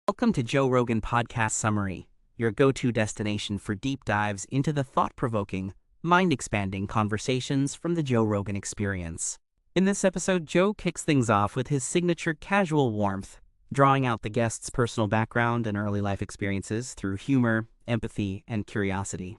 Welcome to Joe Rogan Podcast Summary, your go-to destination for deep dives into the thought-provoking, mind-expanding conversations from the Joe Rogan Experience. In this episode, Joe kicks things off with his signature casual warmth, drawing out the guest's personal background and early life experiences through humor, empathy, and curiosity.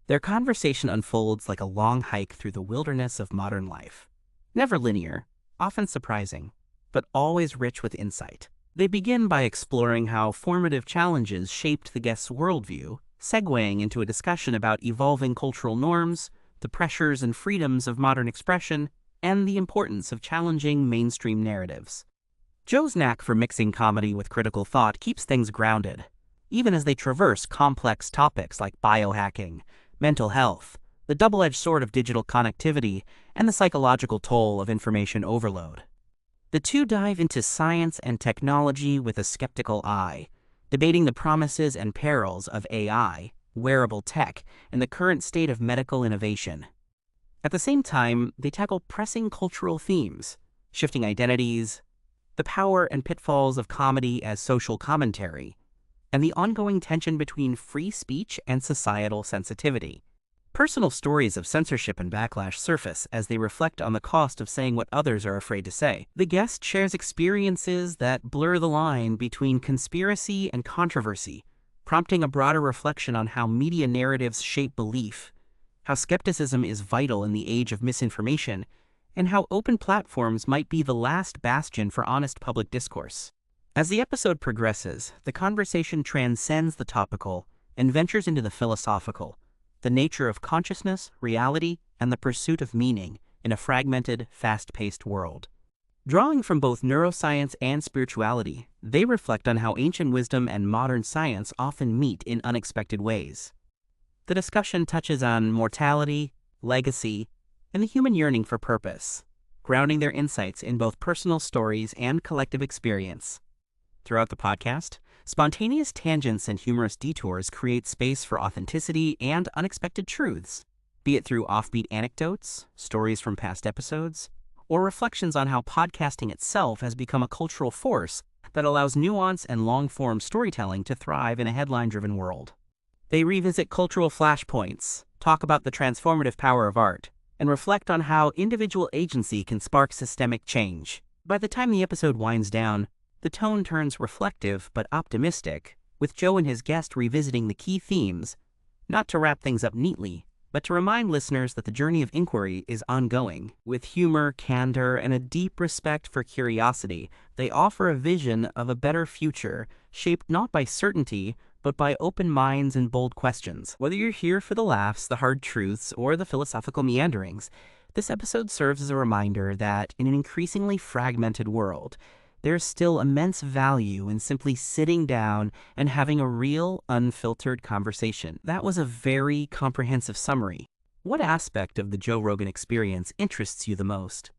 Their conversation unfolds like a long hike through the wilderness of modern life. Never linear, often surprising, but always rich with insight. They begin by exploring how formative challenges shaped the guest's worldview, segueing into a discussion about evolving cultural norms, the pressures and freedoms of modern expression, and the importance of challenging mainstream narratives. Joe's knack for mixing comedy with critical thought keeps things grounded, even as they traverse complex topics like biohacking, mental health, the double-edged sword of digital connectivity, and the psychological toll of information overload. The two dive into science and technology with a skeptical eye, debating the promises and perils of AI, wearable tech, and the current state of medical innovation. At the same time, they tackle pressing cultural themes, shifting identities, the power and pitfalls of comedy as social commentary, and the ongoing tension between free speech and societal sensitivity. Personal stories of censorship and backlash surface as they reflect on the cost of saying what others are afraid to say. The guest shares experiences that blur the line between conspiracy and controversy, prompting a broader reflection on how media narratives shape belief, how skepticism is vital in the age of misinformation, and how open platforms might be the last bastion for honest public discourse. As the episode progresses, the conversation transcends the topical and ventures into the philosophical, the nature of consciousness, reality, and the pursuit of meaning in a fragmented, fast-paced world. Drawing from both neuroscience and spirituality, they reflect on how ancient wisdom and modern science often meet in unexpected ways. The discussion touches on mortality, legacy, and the human yearning for purpose, grounding their insights in both personal stories and collective experience. Throughout the podcast, spontaneous tangents and humorous detours create space for authenticity and unexpected truths, be it through offbeat anecdotes, stories from past episodes, or reflections on how podcasting itself has become a cultural force that allows nuance and long-form storytelling to thrive in a headline-driven world. They revisit cultural flashpoints, talk about the transformative power of art, and reflect on how individual agency can spark systemic change. By the time the episode winds down, the tone turns reflective but optimistic, with Joe and his guest revisiting the key themes, not to wrap things up neatly, but to remind listeners that the journey of inquiry is ongoing. With humor, candor, and a deep respect for curiosity, they offer a vision of a better future, shaped not by certainty, but by open minds and bold questions. Whether you're here for the laughs, the hard truths, or the philosophical meanderings, this episode serves as a reminder that in an increasingly fragmented world, there's still immense value in simply sitting down and having a real, unfiltered conversation. That was a very comprehensive summary. What aspect of the Joe Rogan Experience interests you the most?